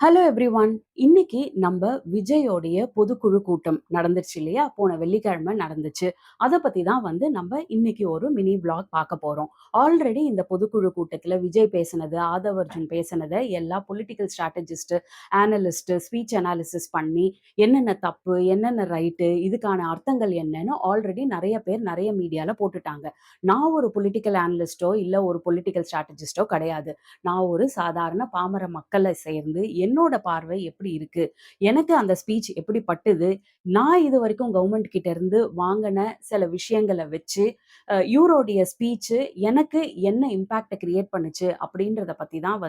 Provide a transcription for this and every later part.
Hello everyone. இன்னைக்கு நம்ம விஜயோடைய பொதுக்குழு கூட்டம் நடந்துருச்சு இல்லையா? போன வெள்ளிக்கிழமை நடந்துச்சு. அத பத்தி தான் நம்ம இன்னைக்கு ஒரு மினி விளாக் பார்க்க போறோம். ஆல்ரெடி இந்த பொதுக்குழு கூட்டத்துல விஜய் பேசினது, ஆதவ் அர்ஜுன் பேசினத எல்லா political strategist, analyst, speech analysis பண்ணி என்னென்ன தப்பு, என்னென்ன ரைட்டு, இதுக்கான அர்த்தங்கள் என்னன்னு ஆல்ரெடி நெறைய பேர் நெறைய மீடியால போட்டுட்டாங்க. நான் ஒரு பொலிட்டிக்கல் அனலிஸ்ட்டோ, இல்ல ஒரு பொலிட்டிக்கல் ஸ்ட்ராட்டஜிஸ்ட்டோ கிடையாது. நான் ஒரு சாதாரண பாமர மக்கள சேர்ந்து என்னோட பார்வை எப்படி இருக்கு? எனக்கு அந்த ஸ்பீச் எப்படி பட்டுது? நான் இதுவரைக்கும் கவர்மெண்ட் கிட்ட இருந்து வாங்குன சில விஷயங்கள வச்சு, இவருடைய ஸ்பீச் எனக்கு என்ன இம்பாக்ட்ட கிரியேட் பண்ணுச்சு? அப்படின்றத பத்தி தான்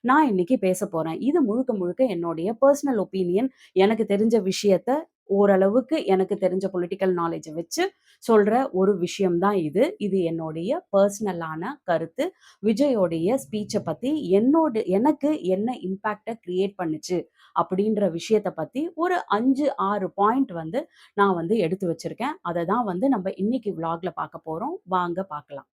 நான் இன்னைக்கு பேசப் போறேன். இது முழுக்க முழுக்க என்னுடைய பெர்சனல் ஒப்பீனியன். எனக்கு தெரிஞ்ச விஷயத்த ஓரளவுக்கு எனக்கு தெரிஞ்ச பொலிட்டிக்கல் நாலேட்ஜ வச்சு சொல்ற ஒரு விஷயம் தான் இது. இது என்னுடைய பெர்சனலான கருத்து. விஜயோடைய ஸ்பீச்ச பத்தி எனக்கு என்ன இம்பாக்ட்ட கிரியேட் பண்ணுச்சு அப்படின்ற விஷயத்த பத்தி ஒரு 5, 6 பாயிண்ட் நான் எடுத்து வச்சிருக்கேன். அத தான் நம்ம இன்னைக்கு விளாக்ல பார்க்க போறோம். வாங்க பார்க்கலாம்.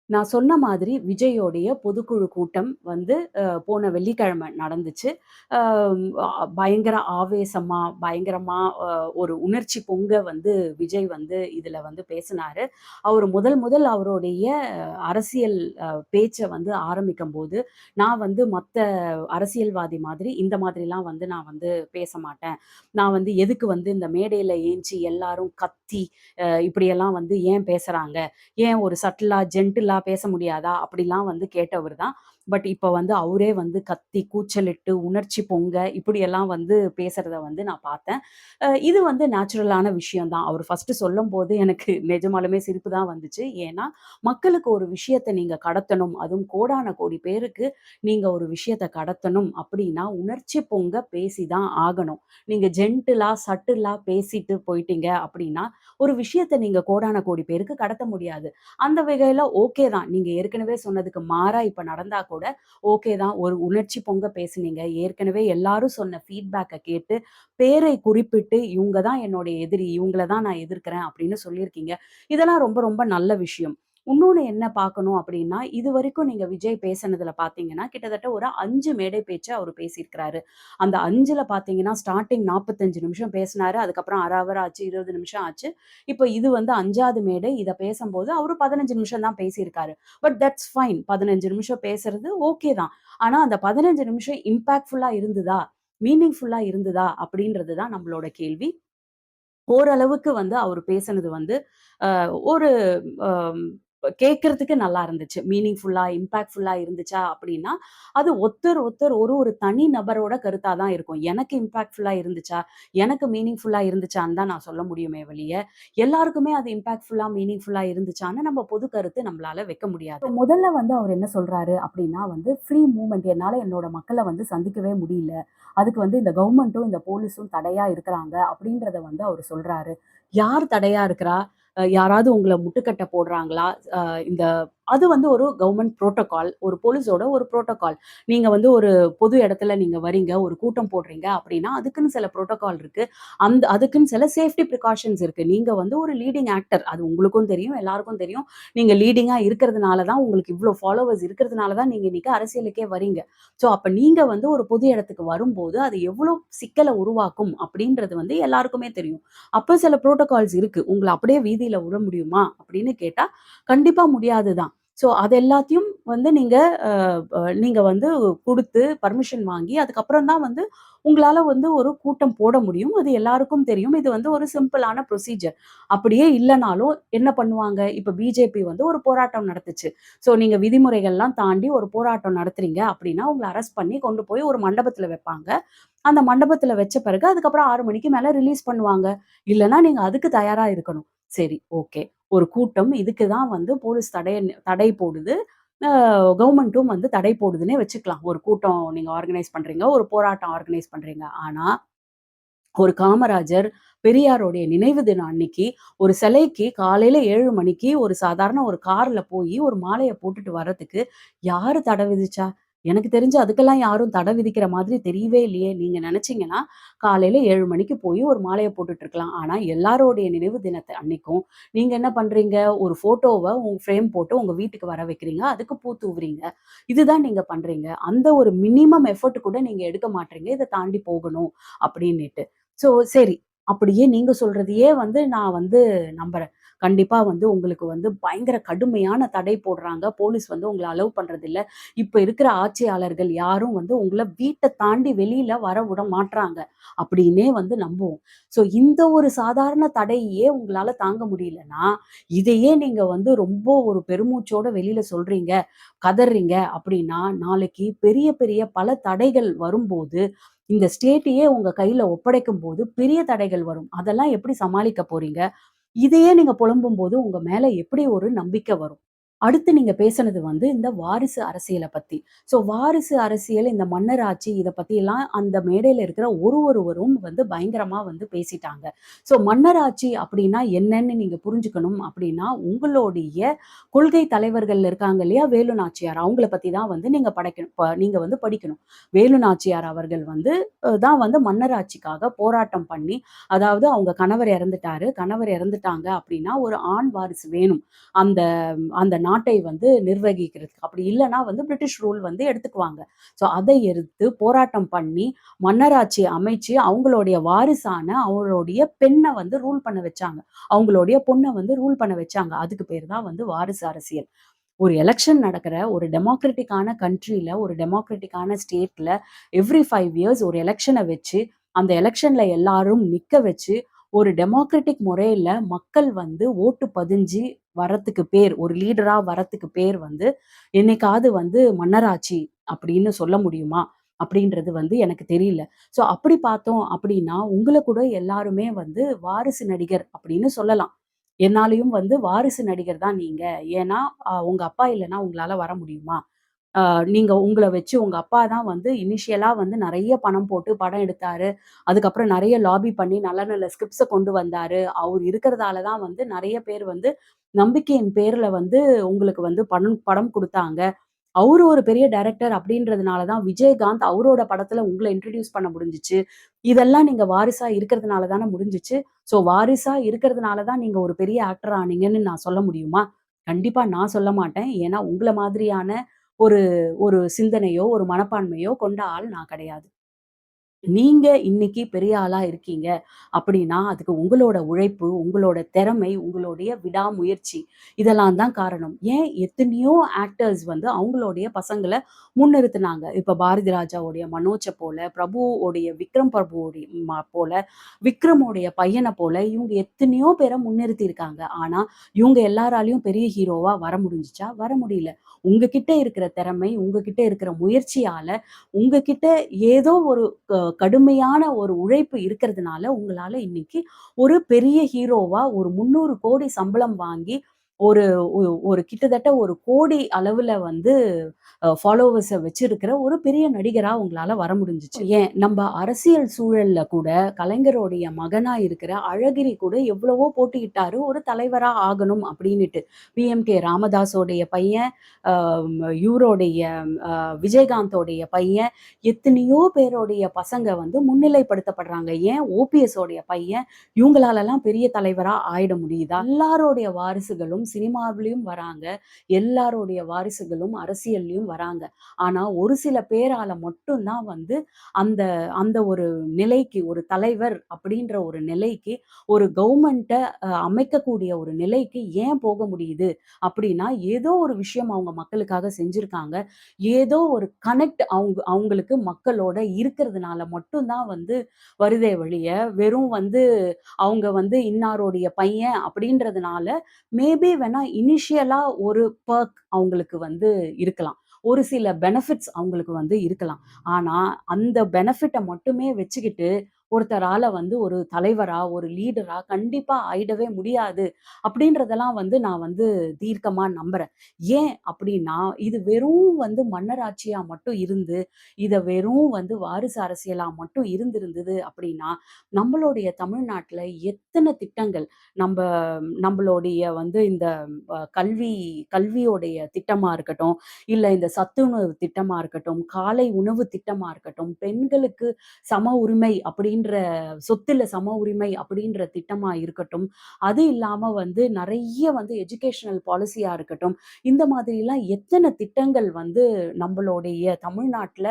நான் சொன்ன மாதிரி விஜயோடைய பொதுக்குழு கூட்டம் போன வெள்ளிக்கிழமை நடந்துச்சு. அ பயங்கர ஆவேசமா, பயங்கரமா ஒரு உணர்ச்சி பொங்க விஜய் இதுல பேசினாரு. அவரு முதல் முதல் அவருடைய அரசியல் பேச்ச ஆரம்பிக்கும்போது, நான் மத்த அரசியல்வாதி மாதிரி இந்த மாதிரிலாம் நான் பேச மாட்டேன். நான் எதுக்கு இந்த மேடையில ஏஞ்சி எல்லாரும் கத்தி, இப்படியெல்லாம் ஏன் பேசுறாங்க? ஏன் ஒரு சட்டிலா, ஜென்டிலா பேச முடியாதா? அப்படிலாம் கேட்டவர் தான். பட் இப்ப அவரே கத்தி, கூச்சலிட்டு, உணர்ச்சி பொங்க இப்படியெல்லாம் பேசுறத நான் பார்த்தேன். இது நேச்சுரலான விஷயம் தான். அவர் ஃபர்ஸ்ட்டு சொல்லும்போது எனக்கு நிஜமாலுமே சிரிப்பு தான் வந்துச்சு. ஏன்னா, மக்களுக்கு ஒரு விஷயத்த நீங்க கடத்தணும். அதுவும் கோடான கோடி பேருக்கு நீங்க ஒரு விஷயத்த கடத்தணும் அப்படின்னா, உணர்ச்சி பொங்க பேசி தான் ஆகணும். நீங்க ஜென்டிலா, சட்டிலா பேசிட்டு போயிட்டீங்க அப்படின்னா, ஒரு விஷயத்த நீங்க கோடான கோடி பேருக்கு கடத்த முடியாது. அந்த வகையில ஓகே தான். நீங்க ஏற்கனவே சொன்னதுக்கு மாறா இப்ப நடந்தா கூட ஓகே தான். ஒரு உணர்ச்சி பொங்க பேசுனீங்க. ஏற்கனவே எல்லாரும் சொன்ன ஃபீட்பேக்க கேட்டு, பேரை குறிப்பிட்டு இவங்க தான் என்னுடைய எதிரி. இவங்கள தான் நான் எதிர்க்கிறேன் அப்படின்னு சொல்லியிருக்கீங்க. இதெல்லாம் ரொம்ப ரொம்ப நல்ல விஷயம். உன்னொன்னு என்ன பார்க்கணும் அப்படின்னா, இதுவரைக்கும் நீங்க விஜய் பேசினதுல பார்த்தீங்கன்னா, கிட்டத்தட்ட ஒரு 5 மேடை பேச்சு அவரு பேசியிருக்கிறாரு. அந்த 5ல பார்த்தீங்கன்னா, ஸ்டார்ட்டிங் 45 நிமிஷம் பேசினாரு. அதுக்கப்புறம் 1/2 ஹவர் ஆச்சு, 20 நிமிஷம் ஆச்சு. இப்ப இது 5வது மேடை. இத பேசம்போது அவரு 15 நிமிஷம் தான் பேசியிருக்காரு. But that's fine. 15 நிமிஷம் பேசுறது ஓகே தான். ஆனா அந்த 15 நிமிஷம் இம்பாக்ட்ஃபுல்லா இருந்ததா? மீனிங்ஃபுல்லா இருந்ததா? அப்படின்றது தான் நம்மளோட கேள்வி. ஓரளவுக்கு அவரு பேசினது ஒரு அம் கேட்கறதுக்கு நல்லா இருந்துச்சு. மீனிங்ஃபுல்லா, இம்பாக்ட்ஃபுல்லா இருந்துச்சா அப்படின்னா, அது ஒருத்தர் ஒருத்தர் ஒரு ஒரு தனி நபரோட கருத்தா தான் இருக்கும். எனக்கு இம்பாக்ட்ஃபுல்லா இருந்துச்சா, எனக்கு மீனிங்ஃபுல்லா இருந்துச்சான்னு தான் நான் சொல்ல முடியுமே ஒழிய, எல்லாருக்குமே அது இம்பாக்ட்ஃபுல்லா, மீனிங்ஃபுல்லா இருந்துச்சான்னு நம்ம பொது கருத்து நம்மளால வைக்க முடியாது. இப்ப முதல்ல அவர் என்ன சொல்றாரு அப்படின்னா ஃப்ரீ மூவ்மெண்ட் என்னால என்னோட மக்கள சந்திக்கவே முடியல. அதுக்கு இந்த கவர்மெண்ட்டும், இந்த போலீஸும் தடையா இருக்கிறாங்க அப்படின்றத அவரு சொல்றாரு. யார் தடையா இருக்கிறா? யாராவது உங்கள முட்டுக்கட்டை போடுறாங்களா? அ இந்த அது ஒரு கவர்ன்மெண்ட் புரோட்டோகால். ஒரு போலீஸோட ஒரு புரோட்டோகால். நீங்க ஒரு பொது இடத்துல நீங்க வரீங்க, ஒரு கூட்டம் போடுறீங்க அப்படின்னா, அதுக்குன்னு சில புரோட்டோகால் இருக்கு. அதுக்குன்னு சில சேஃப்டி பிரிகாஷன்ஸ் இருக்கு. நீங்க ஒரு லீடிங் ஆக்டர். அது உங்களுக்கும் தெரியும், எல்லாருக்கும் தெரியும். நீங்க லீடிங்கா இருக்கிறதுனால தான் உங்களுக்கு இவ்ளோ ஃபாலோவர்ஸ் இருக்கிறதுனால தான் நீங்க இன்னைக்கு அரசியலுக்கே வரீங்க. அப்ப நீங்க ஒரு பொது இடத்துக்கு வரும்போது, அது எவ்ளோ சிக்கல உருவாக்கும் அப்படின்றது எல்லாருக்குமே தெரியும். அப்ப சில புரோட்டோகால்ஸ் இருக்கு. உங்கள அப்படியே வீதியில விட முடியுமா? அப்படின்னு கேட்டா, கண்டிப்பா முடியாது தான். அது எல்லாத்தையும் நீங்க அ அ நீங்க குடுத்து பர்மிஷன் வாங்கி, அதுக்கப்புறம் தான் உங்களால ஒரு கூட்டம் போட முடியும். அது எல்லாருக்கும் தெரியும். இது ஒரு சிம்பிளான ப்ரொசீஜர். அப்படியே இல்லனாலும் என்ன பண்ணுவாங்க? இப்ப பிஜேபி ஒரு போராட்டம் நடத்துச்சு. நீங்க விதிமுறைகள்லாம் தாண்டி ஒரு போராட்டம் நடத்துறீங்க அப்படின்னா, உங்கள அரெஸ்ட் பண்ணி கொண்டு போய் ஒரு மண்டபத்துல வைப்பாங்க. அந்த மண்டபத்துல வச்ச பிறகு அதுக்கப்புறம் 6 மணிக்கு மேல ரிலீஸ் பண்ணுவாங்க. இல்லன்னா நீங்க அதுக்கு தயாரா இருக்கணும். சரி, ஓகே. ஒரு கூட்டம் இதுக்கு தான் போலீஸ் தடை போடுது. அ கவர்மெண்ட்டும் தடை போடுதுன்னே வச்சுக்கலாம். ஒரு கூட்டம் நீங்க ஆர்கனைஸ் பண்றீங்க. ஒரு போராட்டம் ஆர்கனைஸ் பண்றீங்க. ஆனா, ஒரு காமராஜர், பெரியாருடைய நினைவு தினம் அன்னைக்கு ஒரு சிலைக்கு காலையில 7 மணிக்கு ஒரு சாதாரண ஒரு கார்ல போயி ஒரு மாலைய போட்டுட்டு வர்றதுக்கு யாரு தடை விதிச்சா? எனக்கு தெரிஞ்சு அதுக்கெல்லாம் யாரும் தடை விதிக்கிற மாதிரி தெரியவே இல்லையே! நீங்க நெனச்சீங்கன்னா, காலையில 7 மணிக்கு போய் ஒரு மாலைய போட்டுட்டு இருக்கலாம். ஆனா, எல்லாருடைய நினைவு தினத்த அன்னைக்கும், நீங்க என்ன பண்றீங்க? ஒரு ஃபோட்டோவ ஃப்ரேம் போட்டு உங்க வீட்டுக்கு வர வைக்கிறீங்க. அதுக்கு பூ தூவுறீங்க. இதுதான் நீங்க பண்றீங்க. அந்த ஒரு மினிமம் எஃபோர்ட் கூட நீங்க எடுக்க மாட்றீங்க. இத தாண்டி போகணும் அப்டின்னுட்டு. சரி. அப்படியே நீங்க சொல்றதையே நான் நம்புறேன். கண்டிப்பா உங்களுக்கு பயங்கர கடுமையான தடை போடுறாங்க. போலீஸ் உங்கள அலோவ் பண்றதில்ல. இப்ப இருக்கிற ஆட்சியாளர்கள் யாரும் உங்கள வீட்ட தாண்டி வெளியில வர விட மாட்றாங்க. அப்படின்னே நம்புவோம். இந்த ஒரு சாதாரண தடையே உங்களால தாங்க முடியலன்னா, இதையே நீங்க ரொம்ப ஒரு பெருமூச்சோட வெளியில சொல்றீங்க, கதர்றீங்க அப்படின்னா, நாளைக்கு பெரிய பெரிய பல தடைகள் வரும்போது, இந்த ஸ்டேட்டையே உங்க கையில ஒப்படைக்கும்போது பெரிய தடைகள் வரும். அதெல்லாம் எப்படி சமாளிக்க போறீங்க? இதையே நீங்க புலம்பும்போது உங்க மேல எப்படி ஒரு நம்பிக்கை வரும்? அடுத்து நீங்க பேசுனது இந்த வாரிசு அரசியல பத்தி. வாரிசு அரசியல், இந்த மன்னர் ஆட்சி இத பத்தியெல்லாம் அந்த மேடையில இருக்கிற ஒருவரும் பயங்கரமா பேசிட்டாங்க. மன்னர் ஆட்சி அப்படின்னா என்னன்னு நீங்க புரிஞ்சுக்கணும் அப்படின்னா, உங்களுடைய கொள்கை தலைவர்கள் இருக்காங்க இல்லையா? வேலு நாச்சியார் அவங்கள பத்தி தான் நீங்க படைக்கணும் நீங்க படிக்கணும். வேலு நாச்சியார் அவர்கள் தான் மன்னர் ஆட்சிக்காக போராட்டம் பண்ணி, அதாவது அவங்க கணவர் இறந்துட்டாரு. கணவர் இறந்துட்டாங்க அப்படின்னா, ஒரு ஆண் வாரிசு வேணும். அந்த அந்த நாட்டை நிர்வகிக்கிறதுக்கு. அப்படி இல்லன்னா பிரிட்டிஷ் ரூல் எடுத்துக்குவாங்க. அதை எதிர்த்து போராட்டம் பண்ணி, மன்னராட்சி அமைச்சு, அவங்களுடைய வாரிசான அவங்களுடைய பெண்ண ரூல் பண்ண வச்சாங்க. அவங்களுடைய பொண்ண ரூல் பண்ண வச்சாங்க. அதுக்கு பேரு தான் வாரிசு அரசியல். ஒரு எலக்ஷன் நடக்கிற ஒரு டெமோக்ராட்டிக்கான கண்ட்ரில, ஒரு டெமோக்ராட்டிக்கான ஸ்டேட்ல எவ்ரி 5 இயர்ஸ் ஒரு எலக்ஷன வச்சு, அந்த எலக்ஷன்ல எல்லாரும் நிக்க வச்சு, ஒரு டெமோக்ராட்டிக் முறையில மக்கள் ஓட்டு பதிஞ்சு வரத்துக்கு பேர், ஒரு லீடரா வரத்துக்கு பேர் என்னைக்காவது மன்னராட்சி அப்படின்னு சொல்ல முடியுமா? அப்படின்றது எனக்கு தெரியல. அப்படி பார்த்தோம் அப்படின்னா, உங்கள கூட எல்லாருமே வாரிசு நடிகர் அப்படின்னு சொல்லலாம். என்னாலயும் வாரிசு நடிகர் தான் நீங்க. ஏன்னா, உங்க அப்பா இல்லன்னா உங்களால வர முடியுமா? அ நீங்க உங்கள வச்சு உங்க அப்பா தான் இனிஷியலா நெறைய பணம் போட்டு படம் எடுத்தாரு. அதுக்கப்புறம் நெறைய லாபி பண்ணி நல்ல நல்ல ஸ்கிரிப்ட்ஸ கொண்டு வந்தாரு. அவரு இருக்கிறதால தான் நெறைய பேர் நம்பிக்கையின் பேர்ல உங்களுக்கு பணம் படம் குடுத்தாங்க. அவரு ஒரு பெரிய டைரக்டர் அப்படின்றதுனால தான் விஜயகாந்த் அவரோட படத்துல உங்கள இன்ட்ரோடியூஸ் பண்ண முடிஞ்சுச்சு. இதெல்லாம் நீங்க வாரிசா இருக்கிறதுனால தானே முடிஞ்சுச்சு. வாரிசா இருக்கிறதுனால தான் நீங்க ஒரு பெரிய ஆக்டர் ஆனீங்கன்னு நான் சொல்ல முடியுமா? கண்டிப்பா நான் சொல்ல மாட்டேன். ஏன்னா உங்கள மாதிரியான ஒரு ஒரு சிந்தனையோ, ஒரு மனப்பான்மையோ கொண்ட ஆள் நான் கிடையாது. நீங்க இன்னைக்கு பெரிய ஆளா இருக்கீங்க அப்படின்னா, அதுக்கு உங்களோட உழைப்பு, உங்களோட திறமை, உங்களுடைய விடாமுயற்சி இதெல்லாம் தான் காரணம். ஏன் எத்தனையோ ஆக்டர்ஸ் அவங்களுடைய பசங்கள முன்னிறுத்துனாங்க. இப்ப பாரதி ராஜாவுடைய மனோஜ போல, பிரபுவோடைய விக்ரம் பிரபுவோடைய போல, விக்ரமோடைய பையன போல இவங்க எத்தனையோ பேர முன்னிறுத்தியிருக்காங்க. ஆனா, இவங்க எல்லாராலயும் பெரிய ஹீரோவா வர முடிஞ்சுச்சா? வர முடியல. உங்ககிட்ட இருக்கிற திறமை, உங்ககிட்ட இருக்கிற முயற்சியால, உங்ககிட்ட ஏதோ ஒரு கடுமையான ஒரு உழைப்பு இருக்கிறதுனால, உங்களால இன்னைக்கு ஒரு பெரிய ஹீரோவா ஒரு 300,00,00,000 சம்பளம் வாங்கி, ஒரு ஒரு கிட்டத்தட்ட 1,00,00,000 அளவுல ஃபாலோவர்ஸ வச்சிருக்கிற ஒரு பெரிய நடிகரா உங்களால வர முடிஞ்சுச்சு. ஏன் நம்ப அரசியல் சூழல்ல கூட கலைஞருடைய மகனா இருக்கிற அழகிரி கூட எவ்வளவோ போட்டியிட்டாரு, ஒரு தலைவரா ஆகணும் அப்டின்னுட்டு. வி.எம்.கே. ராமதாஸோடைய பையன், அ இவருடைய விஜயகாந்தோடைய பையன், எத்தனையோ பேருடைய பசங்க முன்னிலைப்படுத்தப்படுறாங்க. ஏன் ஓபிஎஸ் உடைய பையன் இவங்களாலலாம் பெரிய தலைவரா ஆயிட முடியுதா? எல்லாருடைய வாரிசுகளும் சினிமாவிலயும் வராங்க. எல்லாருடைய வாரிசுகளும் அரசியல்லயும் வராங்க. ஆனா, ஒரு சில பேரால மட்டும் தான் அந்த அந்த ஒரு நிலைக்கு, ஒரு தலைவர் அப்படின்ற ஒரு நிலைக்கு, ஒரு கவர்மெண்ட்ட அமைக்கக்கூடிய ஒரு நிலைக்கு ஏன் போக முடியுது? அப்படின்னா, ஏதோ ஒரு விஷயம் அவங்க மக்களுக்காக செஞ்சிருக்காங்க. ஏதோ ஒரு கனெக்ட் அவங்களுக்கு மக்களோட இருக்கிறதுனால மட்டும் தான் வருதே ஒழிய, வெறும் அவங்க இன்னாருடைய பையன் அப்படின்றதுனால, மேபி வேணா இனிஷியலா ஒரு பெர்க் அவங்களுக்கு இருக்கலாம். ஒரு சில பெனிஃபிட்ஸ் அவங்களுக்கு இருக்கலாம். ஆனா, அந்த பெனிஃபிட்ட மட்டுமே வச்சுக்கிட்டு, ஒருத்தரால வந்து ஒரு தலைவரா, ஒரு லீடரா கண்டிப்பா ஆயிடவே முடியாது. அப்படின்றதெல்லாம் வந்து நான் வந்து தீர்க்கமா நம்புறேன். ஏன் அப்படின்னா, இது வெறும் வந்து மன்னராட்சியா மட்டும் இருந்து, இத வெறும் வந்து வாரிசு அரசியலா மட்டும் இருந்திருந்தது அப்படின்னா, நம்மளுடைய தமிழ்நாட்டுல எத்தன திட்டங்கள் நம்ப நம்பளுடைய வந்து இந்த கல்வியோடைய திட்டமா இருக்கட்டும், இல்ல இந்த சத்துணவு திட்டமா இருக்கட்டும், காலை உணவு திட்டமா இருக்கட்டும், பெண்களுக்கு சம உரிமை அப்படின்ற சொத்துல சம உரிமை அப்படின்ற திட்டமா இருக்கட்டும், அது இல்லாம வந்து நெறைய வந்து எஜுகேஷனல் பாலிசியா இருக்கட்டும், இந்த மாதிரிலாம் எத்தன திட்டங்கள் வந்து நம்பளுடைய தமிழ்நாட்டுல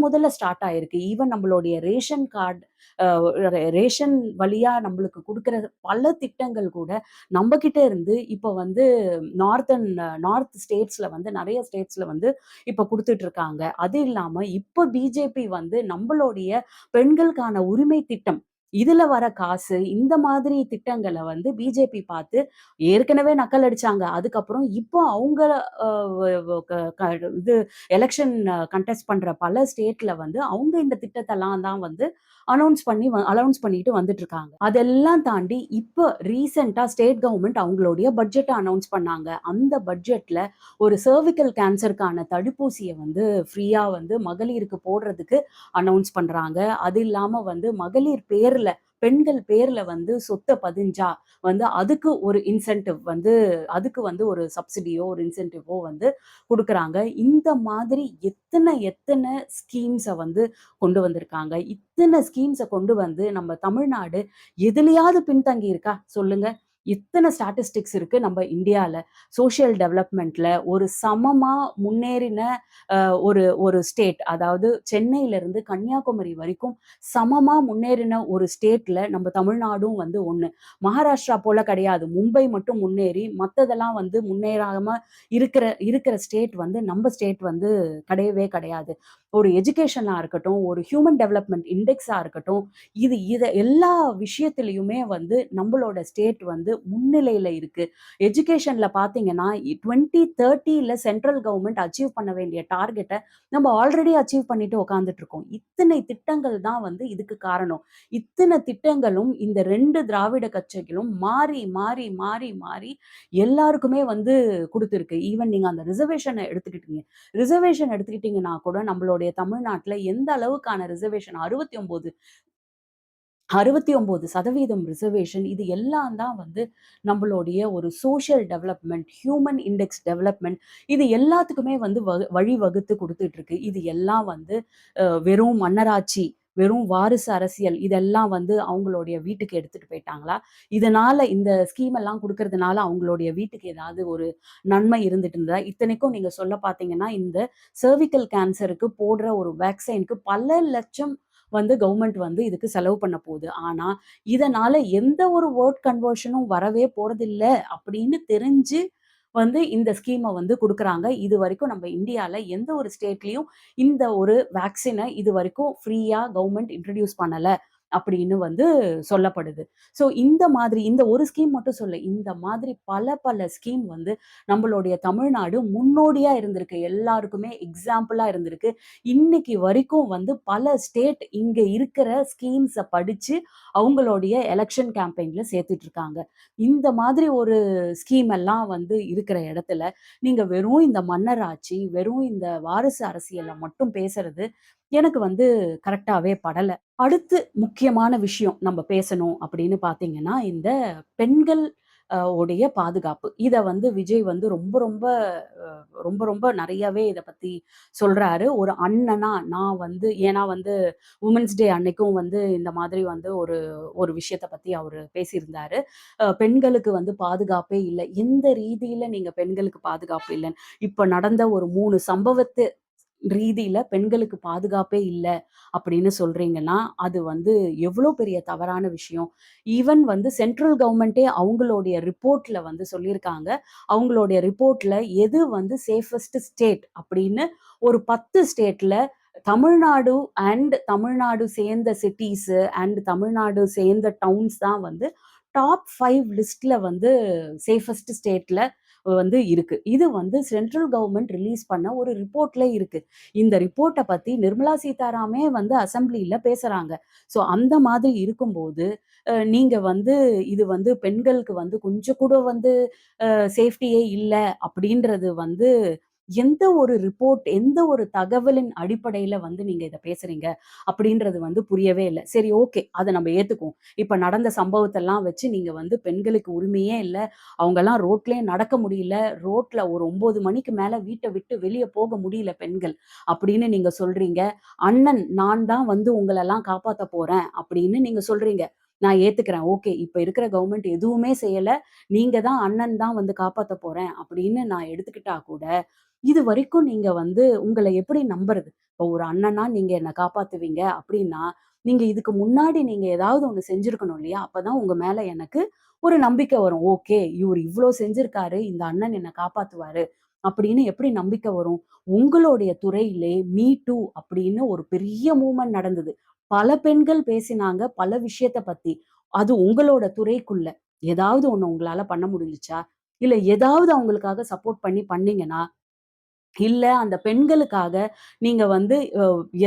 முதல்ல ஸ்டார்ட் ஆயிருக்கு. ஈவன் நம்மளுடைய ரேஷன் கார்ட் அ ரேஷன் வழியா நம்மளுக்கு குடுக்குற பல திட்டங்கள் கூட நம்ம கிட்ட இருந்து இப்ப வந்து நார்த் ஸ்டேட்ஸ்ல வந்து நெறைய ஸ்டேட்ஸ்ல வந்து இப்ப குடுத்துட்டு இருக்காங்க. அது இல்லாம இப்ப பிஜேபி வந்து நம்பளுடைய பெண்களுக்கான உரிமை திட்டம். இதுல வர காசு, இந்த மாதிரி திட்டங்கள வந்து பிஜேபி பார்த்து ஏற்கனவே நக்கல் அடிச்சாங்க. அதுக்கப்புறம் இப்போ அவங்க அ வ வ க க இது எலக்ஷன் கன்டெஸ்ட் பண்ற பல ஸ்டேட்ல வந்து அவங்க இந்த திட்டத்தெல்லாம் தான் வந்து அனவுன்ஸ் பண்ணிட்டு வந்துட்டு இருக்காங்க. அதெல்லாம் தாண்டி இப்ப ரீசென்ட்டா ஸ்டேட் கவர்ன்மெண்ட் அவங்களுடைய பட்ஜெட்ட அனவுன்ஸ் பண்ணாங்க. அந்த பட்ஜெட்ல ஒரு சர்விக்கல் கேன்சருக்கான தடுப்பூசிய வந்து ஃப்ரீயா வந்து மகளிருக்கு போடுறதுக்கு அனவுன்ஸ் பண்றாங்க. அது இல்லாம வந்து மகளிர் பேர்ல பெண்கள் பேர்ல வந்து சொத்த பதிஞ்சா வந்து அதுக்கு ஒரு இன்சென்டிவ் வந்து அதுக்கு வந்து ஒரு சப்சிடியோ, ஒரு இன்சென்டிவோ வந்து குடுக்குறாங்க. இந்த மாதிரி எத்தன ஸ்கீம்ஸ வந்து கொண்டு வந்திருக்காங்க. இத்தன ஸ்கீம்ஸ கொண்டு வந்து நம்ம தமிழ்நாடு எதுலயாவது பின்தங்கி இருக்கா? சொல்லுங்க. எத்தன ஸ்டாட்டிஸ்டிக்ஸ் இருக்கு நம்ம இந்தியால. சோசியல் டெவலப்மென்ட்ல ஒரு சமமா முன்னேறின அ ஒரு ஒரு ஸ்டேட். அதாவது சென்னையிலிருந்து கன்னியாகுமரி வரைக்கும் சமமா முன்னேறின ஒரு ஸ்டேட்ல நம்ம தமிழ்நாடும் வந்து ஒண்ணு. மகாராஷ்டிரா போல கிடையாது. மும்பை மட்டும் முன்னேறி, மத்ததெல்லாம் வந்து முன்னேறாம இருக்கிற இருக்கிற ஸ்டேட் வந்து நம்ம ஸ்டேட் வந்து கிடையவே கிடையாது. ஒரு எஜுகேஷனா இருக்கட்டும், ஒரு ஹியூமன் டெவலப்மென்ட் இண்டெக்ஸா இருக்கட்டும், இத எல்லா விஷயத்திலயுமே வந்து நம்பளோட ஸ்டேட் வந்து முன்னிலையில இருக்கு. எஜுகேஷன்ல பார்த்தீங்கன்னா, 2030ல சென்ட்ரல் கவர்ன்மென்ட் அச்சீவ் பண்ண வேண்டிய டார்கெட்ட நம்ம ஆல்ரெடி அச்சீவ் பண்ணிட்டு உட்கார்ந்துட்டு இருக்கோம். இத்தனை திட்டங்கள் தான் வந்து இதுக்கு காரணம். இத்தன திட்டங்களும் இந்த 2 திராவிட கட்சிகளும் மாறி எல்லாருக்குமே வந்து குடுத்திருக்கு. ஈவன் நீங்க அந்த ரிசர்வேஷன் எடுத்துக்கிட்டீங்கன்னா கூட நம்மளுடைய தமிழ்நாட்டுல எந்த அளவுக்கான ரிசர்வேஷன் 69% ரிசர்வேஷன் இது எல்லாம் தான் வந்து நம்மளுடைய ஒரு social development, human index development இது எல்லாத்துக்குமே வந்து வழி வகுத்து குடுத்துட்டு இருக்கு. இது எல்லாம் வந்து வெறும் மன்னராட்சி, வெறும் வாரிசு அரசியல் இதெல்லாம் வந்து அவங்களுடைய வீட்டுக்கு எடுத்துட்டு போயிட்டாங்களா? இதனால இந்த ஸ்கீம் எல்லாம் குடுக்கறதுனால அவங்களுடைய வீட்டுக்கு ஏதாவது ஒரு நன்மை இருந்துட்டு இருந்ததா? இத்தனைக்கும் நீங்க சொல்ல பார்த்தீங்கன்னா, இந்த சர்விக்கல் கேன்சருக்கு போடுற ஒரு வேக்சைன்க்கு பல லட்சம் வந்து கவர்மெண்ட் வந்து இதுக்கு செலவு பண்ண போகுது. ஆனா, இதனால எந்த ஒரு வேர்ட் கன்வர்ஷனும் வரவே போறதில்ல அப்படின்னு தெரிஞ்சு வந்து இந்த ஸ்கீம வந்து குடுக்குறாங்க. இதுவரைக்கும் நம்ம இந்தியால எந்த ஒரு ஸ்டேட்லயும் இந்த ஒரு வேக்சின இதுவரைக்கும் ஃப்ரீயா கவர்மெண்ட் இன்ட்ரோடியூஸ் பண்ணல அப்படின்னு வந்து சொல்லப்படுது. ஸோ இந்த மாதிரி இந்த ஒரு ஸ்கீம் மட்டும் சொல்ல. இந்த மாதிரி பல ஸ்கீம் வந்து நம்மளுடைய தமிழ்நாடு முன்னோடியா இருந்திருக்கு. எல்லாருக்குமே எக்ஸாம்பிளா இருந்திருக்கு. இன்னைக்கு வரைக்கும் வந்து பல ஸ்டேட் இங்க இருக்கிற ஸ்கீம்ஸ படிச்சு அவங்களுடைய எலக்ஷன் கேம்பெயின்ல சேர்த்துட்டு இருக்காங்க. இந்த மாதிரி ஒரு ஸ்கீம் எல்லாம் வந்து இருக்கிற இடத்துல, நீங்க வெறும் இந்த மன்னர் ஆட்சி, வெறும் இந்த வாரிசு அரசியல மட்டும் பேசுறது எனக்கு வந்து கரெக்ட்டாவே படல. அடுத்து முக்கியமான விஷயம் நம்ம பேசணும் அப்படின்னு பார்த்தீங்கன்னா, இந்த பெண்கள் உடைய பாதுகாப்பு. இத வந்து விஜய் வந்து அ ரொம்ப நெறையாவே இத பத்தி சொல்றாரு. ஒரு அண்ணனா நான் வந்து ஏன்னா வந்து வுமன்ஸ் டே அன்னைக்கும் வந்து இந்த மாதிரி வந்து ஒரு ஒரு விஷயத்த பத்தி அவரு பேசியிருந்தாரு. பெண்களுக்கு வந்து பாதுகாப்பே இல்ல. எந்த ரீதியில நீங்க பெண்களுக்கு பாதுகாப்பு இல்லன்னு இப்ப நடந்த ஒரு 3 சம்பவத்த ரீதியில பெண்களுக்கு பாதுகாப்பே இல்ல அப்படின்னு சொல்றீங்கன்னா, அது வந்து எவ்வளோ பெரிய தவறான விஷயம். ஈவன் வந்து சென்ட்ரல் கவர்ன்மென்ட்டே அவங்களுடைய ரிப்போர்ட்ல வந்து சொல்லியிருக்காங்க. அவங்களுடைய ரிப்போர்ட்ல எது வந்து சேஃபஸ்ட் ஸ்டேட் அப்படின்னு ஒரு 10 ஸ்டேட்ல தமிழ்நாடு தமிழ்நாடு சேர்ந்த சிட்டீஸ் தமிழ்நாடு சேர்ந்த டவுன்ஸ் தான் வந்து டாப் 5 லிஸ்ட்ல வந்து சேஃபஸ்ட் ஸ்டேட்ல வந்து இருக்கு. இது வந்து சென்ட்ரல் கவர்ன்மெண்ட் ரிலீஸ் பண்ண ஒரு ரிப்போர்ட்ல இருக்கு. இந்த ரிப்போர்ட்ட பத்தி நிர்மலா சீதாராமே வந்து அசெம்பிளில பேசுறாங்க. ஸோ அந்த மாதிரி இருக்கும்போது, நீங்க வந்து இது வந்து பெண்களுக்கு வந்து கொஞ்சம் கூட வந்து சேஃப்டியே இல்ல அப்படின்றது வந்து எந்த ஒரு ரிப்போர்ட், எந்த ஒரு தகவலின் அடிப்படையில வந்து நீங்க இத பேசுறீங்க? அப்படின்றது வந்து புரியவே இல்ல. சரி ஓகே. அத நம்ம ஏத்துக்குவோம். இப்ப நடந்த சம்பவத்தெல்லாம் வச்சு நீங்க வந்து பெண்களுக்கு உரிமையே இல்ல. அவங்கலாம் ரோட்லயே நடக்க முடியல. ரோட்ல ஒரு 9 மணிக்கு மேல வீட்ட விட்டு வெளிய போக முடியல பெண்கள். அப்படின்னு நீங்க சொல்றீங்க. அண்ணன் நான் தான் வந்து உங்களலாம் காப்பாத்த போறேன் அப்படின்னு நீங்க சொல்றீங்க. நான் ஏத்துக்கிறேன். ஓகே. இப்ப இருக்கிற கவர்ன்மெண்ட் எதுவுமே செய்யல. நீங்க தான் அண்ணன் தான் வந்து காப்பாத்த போறேன் அப்படின்னு நான் எடுத்துக்கிட்டா கூட, இதுவரைக்கும் நீங்க வந்து உங்கள எப்படி நம்புறது? இப்போ ஒரு அண்ணனா நீங்க என்ன காப்பாத்துவீங்க அப்படின்னா, நீங்க இதுக்கு முன்னாடி நீங்க ஏதாவது ஒண்ணு செஞ்சிருக்கணும் இல்லையா? அப்பதான் உங்க மேல எனக்கு ஒரு நம்பிக்கை வரும். ஓகே, இவரு இவ்ளோ செஞ்சிருக்காரு. இந்த அண்ணன் என்ன காப்பாத்துவாரு. அப்படின்னு எப்படி நம்பிக்கை வரும்? உங்களுடைய துறையிலே மீ டூ அப்படின்னு ஒரு பெரிய மூவ்மெண்ட் நடந்தது. பல பெண்கள் பேசினாங்க, பல விஷயத்த பத்தி. அது உங்களோட துறைக்குள்ள. ஏதாவது ஒண்ணு உங்களால பண்ண முடிஞ்சுச்சா? இல்ல ஏதாவது அவங்களுக்காக சப்போர்ட் பண்ணீங்கன்னா, இல்ல அந்த பெண்களுக்காக நீங்க வந்து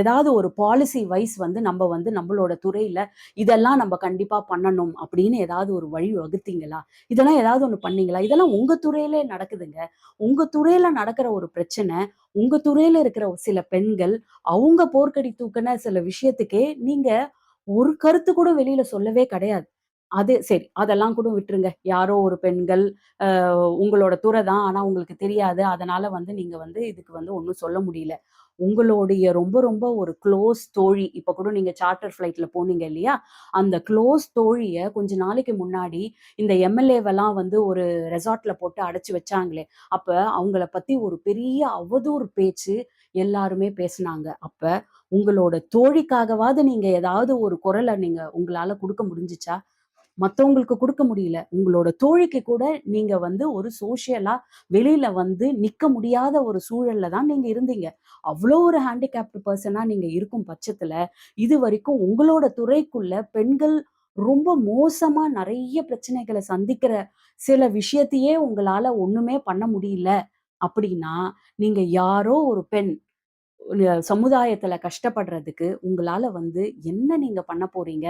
ஏதாவது ஒரு பாலிசி வைஸ் வந்து நம்ப வந்து நம்பளோட துறையில இதெல்லாம் நம்ப கண்டிப்பா பண்ணணும் அப்படின்னு ஏதாவது ஒரு வழி வகுத்தீங்களா? இதெல்லாம் ஏதாவது ஒண்ணு பண்ணீங்களா? இதெல்லாம் உங்க துறையிலே நடக்குதுங்க. உங்க துறையில நடக்கிற ஒரு பிரச்சனை, உங்க துறையில இருக்கிற சில பெண்கள், அவங்க போர்க்கொடி தூக்குன சில விஷயத்துக்கே நீங்க ஒரு கருத்து கூட வெளியில சொல்லவே கிடையாது. அது சரி. அதெல்லாம் கூட விட்டுருங்க. யாரோ ஒரு பெண்கள் உங்களோட துறை தான். ஆனா உங்களுக்கு தெரியாது. அதனால வந்து நீங்க வந்து இதுக்கு வந்து ஒண்ணும் சொல்ல முடியல. உங்களுடைய ரொம்ப ரொம்ப ஒரு க்ளோஸ் தோழி, இப்ப கூட நீங்க சார்ட்டர் ஃப்ளைட்ல போனீங்க இல்லையா? அந்த க்ளோஸ் தோழிய கொஞ்ச நாளைக்கு முன்னாடி இந்த எம்.எல்.ஏவெல்லாம் வந்து ஒரு ரெசார்ட்ல போட்டு அடைச்சு வச்சாங்களே! அப்ப அவங்கள பத்தி ஒரு பெரிய அவதூறு பேச்சு எல்லாருமே பேசுனாங்க. அப்ப உங்களோட தோழிக்காகவாவது நீங்க ஏதாவது ஒரு குரல நீங்க உங்களால குடுக்க முடிஞ்சுச்சா? மத்தவங்களுக்கு குடுக்க முடியல. உங்களோட தோழிக்கு கூட நீங்க வந்து ஒரு சோசியலா வெளியில வந்து நிக்க முடியாத ஒரு சூழல்ல தான் நீங்க இருந்தீங்க. அவ்ளோ ஒரு ஹேண்டிகேப்ட் பெர்சனா நீங்க இருக்கும் பட்சத்துல, இதுவரைக்கும் உங்களோட துறைக்குள்ள பெண்கள் ரொம்ப மோசமா நெறைய பிரச்சனைகள சந்திக்கிற சில விஷயத்தையே உங்களால ஒண்ணுமே பண்ண முடியல அப்படின்னா, நீங்க யாரோ ஒரு பெண் சமுதாயத்துல கஷ்டப்படுறதுக்கு உங்களால வந்து என்ன நீங்க பண்ண போறீங்க?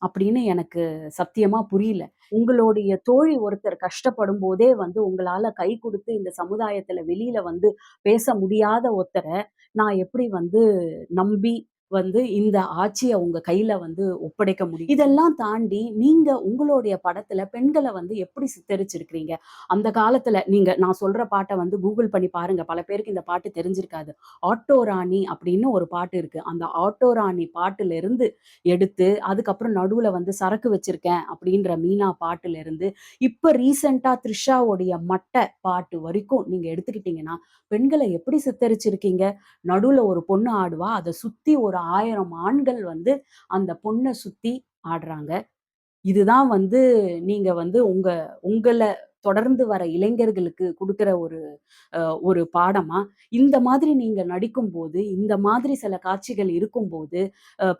அப்படின்னு எனக்கு சத்தியமா புரியல. உங்களுடைய தோழி ஒருத்தர் கஷ்டப்படும்போதே வந்து உங்களால கை குடுத்து இந்த சமுதாயத்துல வெளியில வந்து பேச முடியாத ஒருத்தர, நான் எப்படி வந்து நம்பி வந்து இந்த ஆட்சிய உங்க கையில வந்து ஒப்படைக்க முடியும்? இதெல்லாம் தாண்டி நீங்க உங்களுடைய படத்துல பெண்கள வந்து எப்படி சித்தரிச்சிருக்கிறீங்க? அந்த காலத்துல நீங்க நான் சொல்ற பாட்ட வந்து கூகுள் பண்ணி பாருங்க. பல பேருக்கு இந்த பாட்டு தெரிஞ்சிருக்காது. ஆட்டோ ராணி அப்படின்னு ஒரு பாட்டு இருக்கு. அந்த ஆட்டோ ராணி பாட்டுலருந்து எடுத்து, அதுக்கப்புறம் நடுவுல வந்து சரக்கு வச்சிருக்கேன் அப்படின்ற மீனா பாட்டுலருந்து, இப்ப ரீசென்ட்டா த்ரிஷாவுடைய மட்ட பாட்டு வரைக்கும் நீங்க எடுத்துக்கிட்டீங்கன்னா, பெண்கள எப்படி சித்தரிச்சிருக்கீங்க? நடுவுல ஒரு பொண்ணு ஆடுவா. அத சுத்தி ஒரு 1000 ஆண்கள் வந்து அந்த பொண்ண சுத்தி ஆடுறாங்க. இதுதான் வந்து நீங்க வந்து உங்கள தொடர்ந்து வர இளைஞர்களுக்கு குடுக்குற அ ஒரு பாடமா? இந்த மாதிரி நீங்க நடிக்கும்போது, இந்த மாதிரி சில காட்சிகள் இருக்கும்போது,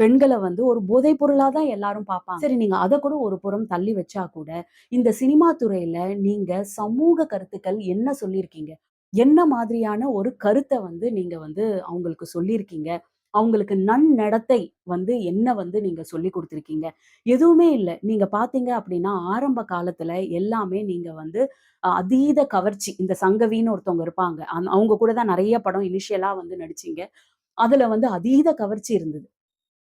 பெண்கள வந்து ஒரு போதைப் பொருளா தான் எல்லாரும் பார்ப்பாங்க. சரி நீங்க அத கூட ஒரு புறம் தள்ளி வச்சா கூட, இந்த சினிமா துறையில நீங்க சமூக கருத்துக்கள் என்ன சொல்லியிருக்கீங்க? என்ன மாதிரியான ஒரு கருத்த வந்து நீங்க வந்து அவங்களுக்கு சொல்லியிருக்கீங்க? அவங்களுக்கு நன்னடத்தை வந்து என்ன வந்து நீங்க சொல்லிக் குடுத்துருக்கீங்க? எதுவுமே இல்ல. நீங்க பார்த்தீங்க அப்படின்னா, ஆரம்ப காலத்துல எல்லாமே நீங்க வந்து அதீத கவர்ச்சி. இந்த சங்கவின்னு ஒருத்தவங்க இருப்பாங்க. அவங்க கூட தான் நெறைய படம் இனிஷியலா வந்து நடிச்சீங்க. அதுல வந்து அதீத கவர்ச்சி இருந்தது.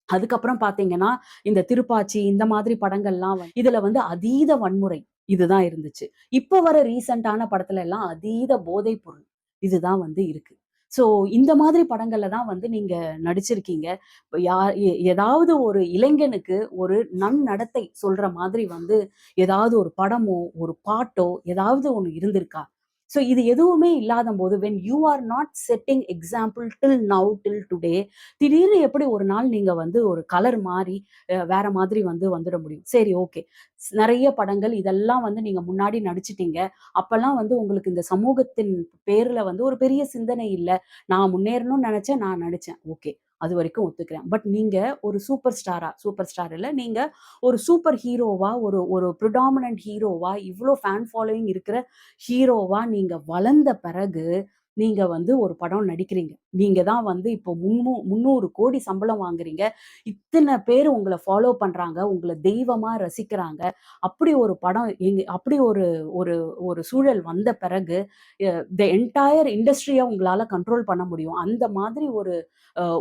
அதுக்கப்புறம் பார்த்தீங்கன்னா, இந்த திருப்பாச்சி இந்த மாதிரி படங்கள்லாம் இதுல வந்து அதீத வன்முறை. இதுதான் இருந்துச்சு. இப்ப வர ரீசென்ட்டான படத்துல எல்லாம் அதீத போதைப் பொருள். இதுதான் வந்து இருக்கு. ஸோ இந்த மாதிரி படங்கள்ல தான் வந்து நீங்க நடிச்சிருக்கீங்க. இப்ப ஏதாவது ஒரு இளைஞனுக்கு ஒரு நன்னடத்தை சொல்ற மாதிரி வந்து ஏதாவது ஒரு படமோ, ஒரு பாட்டோ ஏதாவது ஒண்ணு இருந்திருக்கா? ஸோ இது எதுவுமே இல்லாதம்போது when you are not setting example till now till today திடீர்னு எப்படி ஒரு நாள் நீங்க வந்து ஒரு கலர் மாறி வேற மாதிரி வந்து வந்துட முடியும். சரி ஓகே. நெறைய படங்கள் இதெல்லாம் வந்து நீங்க முன்னாடி நடிச்சுட்டீங்க. அப்பல்லாம் வந்து உங்களுக்கு இந்த சமூகத்தின் பேர்ல வந்து ஒரு பெரிய சிந்தனை இல்ல. நான் முன்னேறணும்னு நெனச்சேன், நான் நடிச்சேன். ஓகே. அதுவரைக்கும் ஒத்துக்கிறேன். பட் நீங்க ஒரு சூப்பர் ஸ்டார் இல்ல, நீங்க ஒரு சூப்பர் ஹீரோவா, ஒரு ஒரு பிரெடாமினன்ட் ஹீரோவா, இவ்ளோ ஃபேன் ஃபாலோயிங் இருக்கிற ஹீரோவா நீங்க வளர்ந்த பிறகு, நீங்க வந்து ஒரு படம் நடிக்கிறீங்க. நீங்க தான் வந்து இப்போ 300 கோடி சம்பளம் வாங்குறீங்க. இத்தன பேரு உங்கள ஃபாலோ பண்றாங்க. உங்கள தெய்வமா ரசிக்கிறாங்க. அப்படி ஒரு படம் அப்படி ஒரு ஒரு ஒரு சூழல் வந்த பிறகு, தி என்டயர் இண்டஸ்ட்ரிய உங்களால கண்ட்ரோல் பண்ண முடியும். அந்த மாதிரி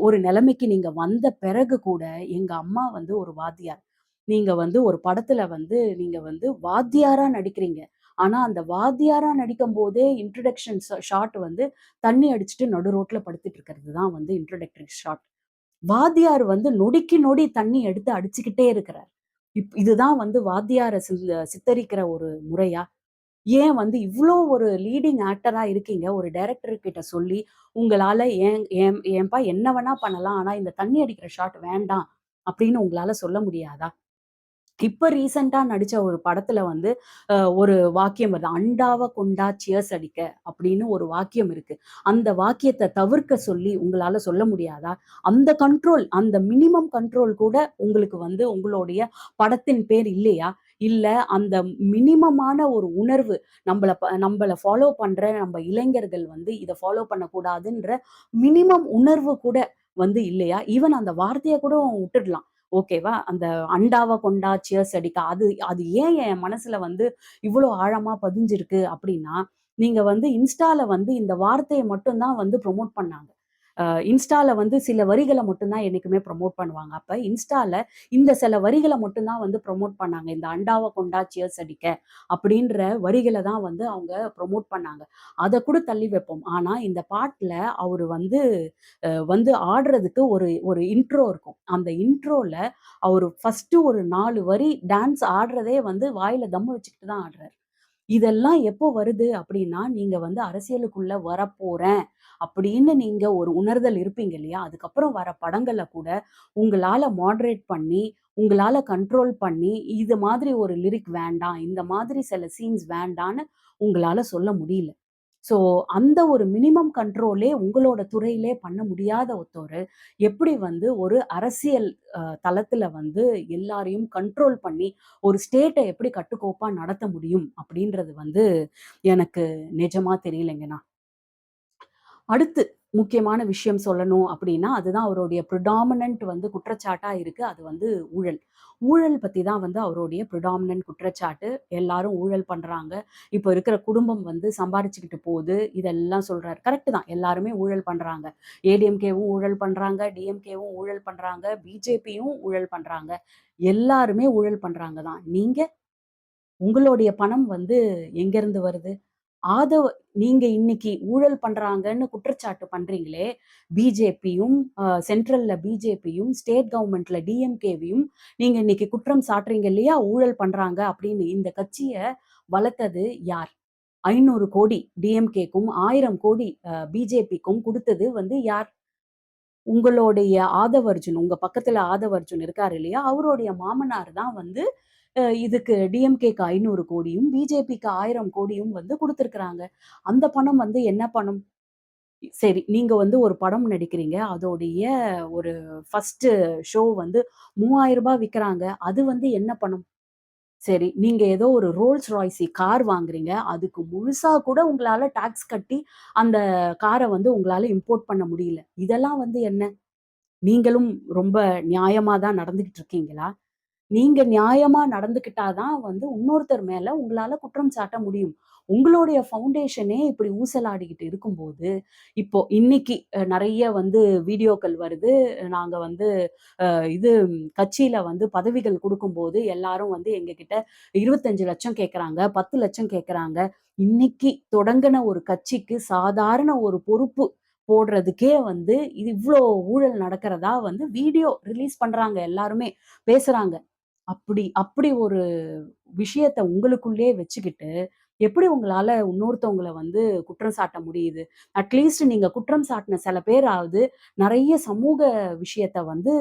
ஒரு நிலைமைக்கு நீங்க வந்த பிறகு கூட, எங்க அம்மா வந்து ஒரு வாத்தியார். நீங்க வந்து ஒரு படத்துல வந்து நீங்க வந்து வாத்தியாரா நடிக்கிறீங்க. ஆனா, அந்த வாத்தியாரா நடிக்கும்போதே இன்ட்ரோடக்ஷன் ஷாட் வந்து தண்ணி அடிச்சுட்டு நடு ரோட்ல படுத்துட்டு இருக்கிறது தான் வந்து இன்ட்ரோடக்டரி ஷாட். வாத்தியார் வந்து நொடிக்கு நொடி தண்ணி எடுத்து அடிச்சுக்கிட்டே இருக்கிறார். இதுதான் வந்து வாத்தியார சித்தரிக்கிற ஒரு முறையா? ஏன் வந்து இவ்ளோ ஒரு லீடிங் ஆக்டரா இருக்கீங்க. ஒரு டைரக்டர் கிட்ட சொல்லி, உங்களால ஏன் ஏன் ஏன்பா என்ன வேணா பண்ணலாம். ஆனா இந்த தண்ணி அடிக்கிற ஷாட் வேண்டாம். அப்படின்னு உங்களால சொல்ல முடியாதா? இப்ப ரீசென்ட்டா நடிச்ச ஒரு படத்துல வந்து ஒரு வாக்கியம் வருது. "அண்டாவ கொண்டா சியர்ஸ் அடிக்க" அப்படின்னு ஒரு வாக்கியம் இருக்கு. அந்த வாக்கியத்த தவிர்க்க சொல்லி உங்களால சொல்ல முடியாதா? அந்த கண்ட்ரோல், அந்த மினிமம் கண்ட்ரோல் கூட உங்களுக்கு வந்து உங்களுடைய படத்தின் பேர் இல்லையா? இல்ல அந்த மினிமமான ஒரு உணர்வு, நம்பள ஃபாலோ பண்ற நம்ப இளைஞர்கள் வந்து இத ஃபாலோ பண்ணக்கூடாதுன்ற மினிமம் உணர்வு கூட வந்து இல்லையா? ஈவன் அந்த வார்த்தைய கூட உட்டுடலாம். ஓகேவா? அந்த அண்டாவ கொண்டா சியர்ஸ் அடிக்க. அது அது ஏன் என் மனசுல வந்து இவ்ளோ ஆழமா பதிஞ்சிருக்கு அப்டின்னா, நீங்க வந்து இன்ஸ்டால வந்து இந்த வார்த்தைய மட்டும் தான் வந்து ப்ரமோட் பண்ணாங்க. இன்ஸ்டால வந்து சில வரிகள மட்டும் தான் என்னைக்குமே ப்ரமோட் பண்ணுவாங்க. அப்ப இன்ஸ்டால இந்த சில வரிகள மட்டும் தான் வந்து ப்ரமோட் பண்ணாங்க. இந்த "அண்டாவ கொண்டா சியர்ஸ் அடிக்க" அப்படின்ற வரிகள தான் வந்து அவங்க ப்ரமோட் பண்ணாங்க. அத கூட தள்ளி வைப்போம். ஆனா இந்த பாட்டுல அவரு வந்து ஆடுறதுக்கு ஒரு ஒரு இன்ட்ரோ இருக்கும். அந்த இன்ட்ரோல அவரு ஃபர்ஸ்ட்டு ஒரு 4 வரி டான்ஸ் ஆடுறதே வந்து வாயில தம்மு வச்சுக்கிட்டு தான் ஆடுறாரு. இதெல்லாம் எப்போ வருது அப்படின்னா, நீங்க வந்து அரசியலுக்குள்ள வரப்போறேன் அப்படின்னு நீங்க ஒரு உணர்தல் இருப்பீங்க இல்லையா? அதுக்கப்புறம் வர படங்கள்ல கூட உங்களால மாடரேட் பண்ணி, உங்களால கண்ட்ரோல் பண்ணி, இது மாதிரி ஒரு லிரிக் வேண்டாம். இந்த மாதிரி சில சீன்ஸ் வேண்டான்னு உங்களால சொல்ல முடியல. ஸோ, அந்த ஒரு மினிமம் கண்ட்ரோலே உங்களோட துறையிலே பண்ண முடியாத ஒருத்தரு, எப்படி வந்து ஒரு அரசியல் தளத்தில வந்து எல்லாரையும் கண்ட்ரோல் பண்ணி, ஒரு ஸ்டேட்ட எப்படி கட்டுக்கோப்பா நடத்த முடியும்? அப்படின்றது வந்து எனக்கு நிஜமா தெரியலைங்கண்ணா. அடுத்து முக்கியமான விஷயம் சொல்லணும் அப்படின்னா, அதுதான் அவருடைய ப்ரிடாமினன்ட் வந்து குற்றச்சாட்டா இருக்கு. அது வந்து ஊழல். ஊழல் பத்தி தான் வந்து அவருடைய ப்ரிடாமினன்ட் குற்றச்சாட்டு. எல்லாரும் ஊழல் பண்றாங்க. இப்போ இருக்கிற குடும்பம் வந்து சம்பாரிச்சுக்கிட்டு போகுது. இதெல்லாம் சொல்றாரு. கரெக்ட் தான். எல்லாருமே ஊழல் பண்றாங்க. ஏடிஎம்கேவும் ஊழல் பண்றாங்க. டிஎம்கேவும் ஊழல் பண்றாங்க. பிஜேபியும் ஊழல் பண்றாங்க. எல்லாருமே ஊழல் பண்றாங்க தான். உங்களுடைய பணம் வந்து எங்கேருந்து வருது? ஆதவ நீங்க இன்னைக்கு ஊழல் பண்றாங்கன்னு குற்றச்சாட்டு பண்றீங்களே, பிஜேபியும் சென்ட்ரல்ல பிஜேபியும், ஸ்டேட் கவர்ன்மென்ட்ல டிஎம்கேவையும் நீங்க இன்னைக்கு குற்றம் சாட்டுறீங்க இல்லையா? ஊழல் பண்றாங்க அப்படின்னு. இந்த கட்சிய வளர்த்தது யார்? 500 கோடி டிஎம்கேக்கும், 1000 கோடி பிஜேபிக்கும் குடுத்தது வந்து யார்? உங்களுடைய ஆதவ் அர்ஜுன், உங்க பக்கத்துல ஆதவ் அர்ஜுன் இருக்காரு இல்லையா? அவருடைய மாமனார் தான் வந்து இதுக்கு டிஎம்கேக்கு 500 கோடியும், பிஜேபிக்கு 1000 கோடியும் வந்து குடுத்திருக்கிறாங்க. அந்த பணம் வந்து என்ன பணம்? சரி, நீங்க வந்து ஒரு படம் நடிக்கிறீங்க. அதோடைய ஒரு ஃபர்ஸ்ட்டு ஷோ வந்து ரூ. 3000 விக்கிறாங்க. அது வந்து என்ன பணம்? சரி, நீங்க ஏதோ ஒரு ரோல்ஸ் ராய்ஸி கார் வாங்குறீங்க. அதுக்கு முழுசா கூட உங்களால டாக்ஸ் கட்டி அந்த கார வந்து உங்களால இம்போர்ட் பண்ண முடியல. இதெல்லாம் வந்து என்ன? நீங்களும் ரொம்ப நியாயமா தான் நடந்துகிட்டு இருக்கீங்களா? நீங்க நியாயமா நடந்துக்கிட்டா தான் வந்து இன்னொருத்தர் மேல உங்களால குற்றம் சாட்ட முடியும். உங்களுடைய ஃபவுண்டேஷனே இப்படி ஊசலாடிக்கிட்டு இருக்கும்போது, இப்போ இன்னைக்கு நெறைய வந்து வீடியோக்கள் வருது. நாங்க வந்து இது கட்சியில வந்து பதவிகள் குடுக்கும்போது எல்லாரும் வந்து எங்ககிட்ட 25,00,000 கேட்கறாங்க, 10,00,000 கேட்கறாங்க. இன்னைக்கு தொடங்குன ஒரு கட்சிக்கு சாதாரண ஒரு பொறுப்பு போடுறதுக்கே வந்து இது இவ்ளோ ஊழல் நடக்கிறதா வந்து வீடியோ ரிலீஸ் பண்றாங்க எல்லாருமே, பேசுறாங்க. அப்படி அப்படி ஒரு விஷயத்த உங்களுக்குள்ளயே வச்சுக்கிட்டு, எப்படி உங்களால இன்னொருத்தவங்கள வந்து குற்றம் சாட்ட முடியுது? அட்லீஸ்ட் நீங்க குற்றம் சாட்டுன சில பேராவது நெறைய சமூக விஷயத்த வந்து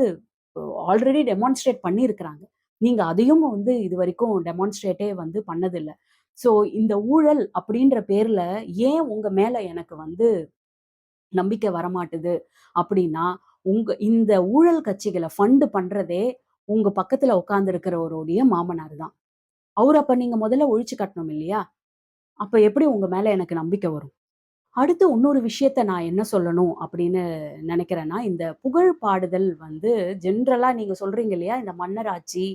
ஆல்ரெடி டெமான்ஸ்ட்ரேட் பண்ணியிருக்கிறாங்க. நீங்க அதையும் வந்து இதுவரைக்கும் டெமான்ஸ்ட்ரேட்டே வந்து பண்ணதில்ல. ஸோ இந்த ஊழல் அப்படின்ற பேர்ல ஏன் உங்க மேல எனக்கு வந்து நம்பிக்கை வரமாட்டுது அப்படின்னா, இந்த ஊழல் கட்சிகள ஃபண்ட் பண்றதே உங்க பக்கத்துல உட்கார்ந்திருக்கிறவருடைய மாமனார் தான். அவர அப்ப நீங்க முதல்ல ஒழிச்சு கட்டணும் இல்லையா? அப்ப எப்படி உங்க மேல எனக்கு நம்பிக்கை வரும்? அடுத்து இன்னொரு விஷயத்த நான் என்ன சொல்லணும் அப்படின்னு நினைக்கிறேன்னா, இந்த புகழ் பாடுதல் வந்து ஜென்ரலா நீங்க சொல்றீங்க இல்லையா? இந்த மன்னர் ஆட்சி,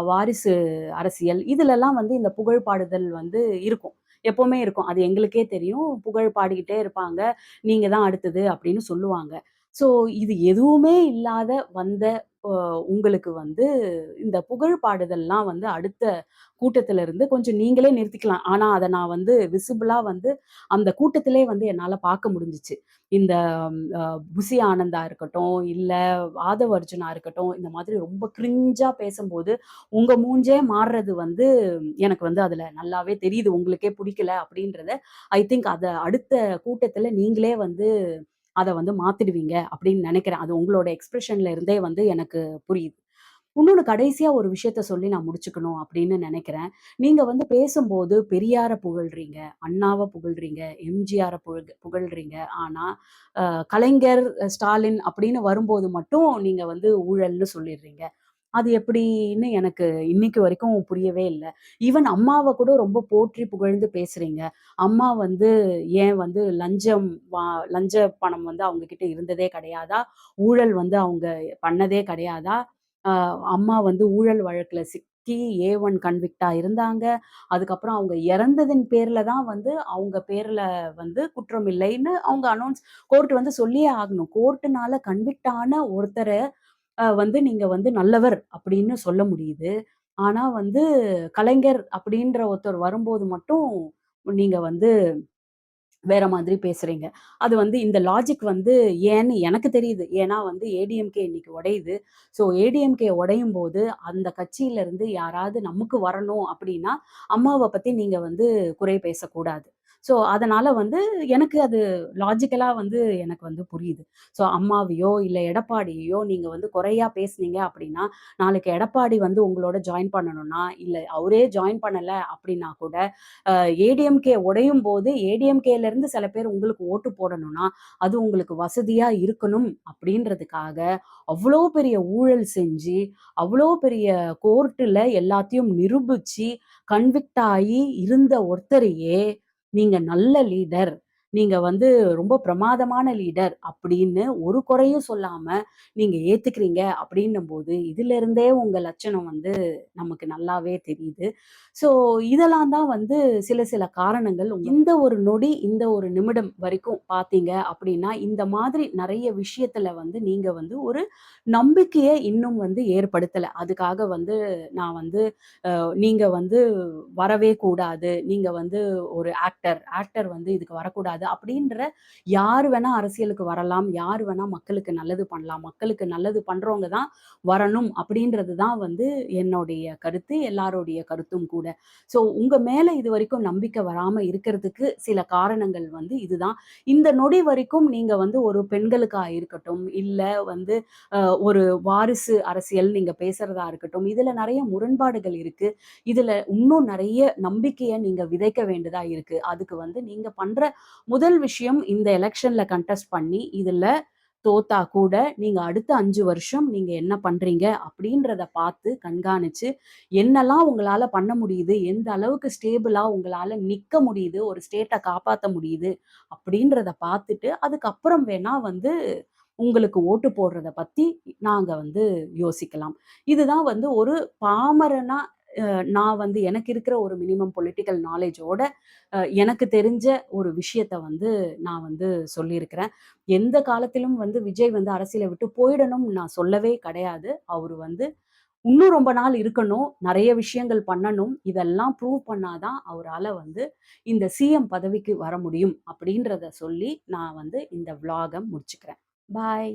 வாரிசு அரசியல் இதுலலாம் வந்து இந்த புகழ் பாடுதல் வந்து இருக்கும். எப்பவுமே இருக்கும். அது எங்களுக்கே தெரியும். புகழ் பாடிக்கிட்டே இருப்பாங்க. நீங்க தான் அடுத்தது அப்படின்னு சொல்லுவாங்க. ஸோ இது எதுவுமே இல்லாத வந்த உங்களுக்கு வந்து இந்த புகழ் பாடுதல்லாம் வந்து அடுத்த கூட்டத்துல இருந்து கொஞ்சம் நீங்களே நிறுத்திக்கலாம். ஆனா அத நான் வந்து விசிபிளா வந்து அந்த கூட்டத்திலே வந்து என்னால பார்க்க முடிஞ்சுச்சு. இந்த அ புசி ஆனந்தா இருக்கட்டும், இல்ல ஆதவ் அர்ஜுனா இருக்கட்டும், இந்த மாதிரி ரொம்ப கிரிஞ்சா பேசும்போது, உங்க மூஞ்சே மாறுறது வந்து எனக்கு வந்து அதுல நல்லாவே தெரியுது. உங்களுக்கே புடிக்கல அப்படின்றத, ஐ திங்க் அத அடுத்த கூட்டத்துல நீங்களே வந்து அத வந்து மாத்திடுவீங்க அப்படின்னு நெனைக்கிறேன். அது உங்களோட எக்ஸ்பிரஷன்ல இருந்தே வந்து எனக்கு புரியுது. இன்னொன்னு கடைசியா ஒரு விஷயத்த சொல்லி நான் முடிச்சுக்கணும் அப்படின்னு நெனைக்கிறேன். நீங்க வந்து பேசும்போது பெரியார புகழ்றீங்க, அண்ணாவ புகழ்றீங்க, எம்ஜிஆர புகழ்றீங்க. ஆனா, அ கலைஞர், ஸ்டாலின் அப்படின்னு வரும்போது மட்டும் நீங்க வந்து ஊழல்னு சொல்லிர்றீங்க. அது எப்படின்னு எனக்கு இன்னைக்கு வரைக்கும் புரியவே இல்ல. ஈவன் அம்மாவ கூட ரொம்ப போற்றி புகழ்ந்து பேசுறீங்க. அம்மா வந்து ஏன் வந்து வா லஞ்ச பணம் வந்து அவங்க கிட்ட இருந்ததே கிடையாதா? ஊழல் வந்து அவங்க பண்ணதே கிடையாதா? அ அம்மா வந்து ஊழல் வழக்குல சிக்கி ஏ1 கன்விக்ட்டா இருந்தாங்க. அதுக்கப்புறம் அவங்க இறந்ததின் பேர்ல தான் வந்து அவங்க பேர்ல வந்து குற்றம் இல்லைன்னு அவங்க கோர்ட் வந்து சொல்லியே ஆகணும். கோர்ட்னால கன்விக்ட் ஆன ஒருத்தர வந்து நீங்க வந்து நல்லவர் அப்படின்னு சொல்ல முடியுது. ஆனா வந்து கலைஞர் அப்படின்ற ஒருத்தர் வரும்போது மட்டும் நீங்க வந்து வேற மாதிரி பேசுறீங்க. அது வந்து இந்த லாஜிக் வந்து ஏன்னு எனக்கு தெரியுது. ஏன்னா வந்து ஏடிஎம்கே இன்னைக்கு உடையுது. ஸோ ஏடிஎம்கே உடையும்போது அந்த கட்சியில இருந்து யாராவது நமக்கு வரணும் அப்படின்னா, அம்மாவ பத்தி நீங்க வந்து குறை பேசக்கூடாது. ஸோ அதனால வந்து எனக்கு அது லாஜிக்கலா வந்து எனக்கு வந்து புரியுது. ஸோ அம்மாவையோ, இல்ல எடப்பாடியையோ நீங்க வந்து குறையா பேசுனீங்க அப்படின்னா, நாளைக்கு எடப்பாடி வந்து உங்களோட ஜாயின் பண்ணணும்னா, இல்ல அவரே ஜாயின் பண்ணல அப்படின்னா கூட ஏடிஎம்கே உடையும்போது, ஏடிஎம்கேல இருந்து சில பேர் உங்களுக்கு ஓட்டு போடணும்னா, அது உங்களுக்கு வசதியா இருக்கணும் அப்படின்றதுக்காக, அவ்ளோ பெரிய ஊழல் செஞ்சு, அவ்ளோ பெரிய கோர்ட்டுல எல்லாத்தையும் நிரூபிச்சு, கன்விக்ட் ஆயி இருந்த ஒருத்தரையே, நீங்க நல்ல லீடர், நீங்க வந்து ரொம்ப பிரமாதமான லீடர் அப்படின்னு ஒரு குறையும் சொல்லாம நீங்க ஏத்துக்கிறீங்க அப்படின்னும்போது, இதிலிருந்தே உங்க லட்சணம் வந்து நமக்கு நல்லாவே தெரியுது. ஸோ இதெல்லாம் தான் வந்து சில சில காரணங்கள். இந்த ஒரு நொடி, இந்த ஒரு நிமிடம் வரைக்கும் பார்த்தீங்க அப்படின்னா, இந்த மாதிரி நெறைய விஷயத்துல வந்து நீங்க வந்து ஒரு நம்பிக்கைய இன்னும் வந்து ஏற்படுத்தல. அதுக்காக வந்து நான் வந்து நீங்க வந்து வரவே கூடாது. நீங்க வந்து ஒரு ஆக்டர் வந்து இதுக்கு வரக்கூடாது அப்படின்ற யாரு வேணா அரசியலுக்கு வரலாம். யாரு வேணா மக்களுக்கு நல்லது பண்ணலாம். மக்களுக்கு நல்லது பண்றவங்க தான் வரணும் அப்படின்றது தான் வந்து என்னுடைய கருத்து. எல்லாருடைய கருத்தும் கூட. ஸோ உங்க மேல இதுவரைக்கும் நம்பிக்கை வராம இருக்கிறதுக்கு சில காரணங்கள் வந்து இதுதான். இந்த நொடி வரைக்கும் நீங்க வந்து ஒரு பெண்களுக்கா இருக்கட்டும், இல்ல வந்து அ ஒரு வாரிசு அரசியல் நீங்க பேசுறதா இருக்கட்டும், இதுல நெறைய முரண்பாடுகள் இருக்கு. இதுல இன்னும் நெறைய நம்பிக்கைய நீங்க விதைக்க வேண்டியதா இருக்கு. அதுக்கு வந்து நீங்க பண்ற முதல் விஷயம் இந்த எலக்ஷன்ல கன்டெஸ்ட் பண்ணி, இதுல தோத்தா கூட நீங்க அடுத்த 5 வருஷம் நீங்க என்ன பண்றீங்க? அப்படின்றத பார்த்து கண்காணிச்சு, என்னலாம் உங்களால பண்ண முடியுது? எந்த அளவுக்கு ஸ்டேபிளா உங்களால நிக்க முடியுது? ஒரு ஸ்டேட்ட காப்பாத்த முடியுது? அப்படின்றத பார்த்துட்டு, அதுக்கப்புறம் வேணா வந்து உங்களுக்கு ஓட்டு போடுறத பத்தி நாங்க வந்து யோசிக்கலாம். இதுதான் வந்து ஒரு பாமரனா நான் வந்து எனக்கு இருக்கிற ஒரு மினிமம் பொலிட்டிக்கல் நாலேட்ஜோட எனக்கு தெரிஞ்ச ஒரு விஷயத்த வந்து நான் வந்து சொல்லியிருக்கிறேன். எந்த காலத்திலும் வந்து விஜய் வந்து அரசியல விட்டு போயிடணும்னு நான் சொல்லவே கிடையாது. அவரு வந்து இன்னும் ரொம்ப நாள் இருக்கணும். நெறைய விஷயங்கள் பண்ணணும். இதெல்லாம் ப்ரூவ் பண்ணா தான் அவரால வந்து இந்த சிஎம் பதவிக்கு வர முடியும். அப்படின்றத சொல்லி நான் வந்து இந்த விளாக முடிச்சுக்கிறேன். பாய்.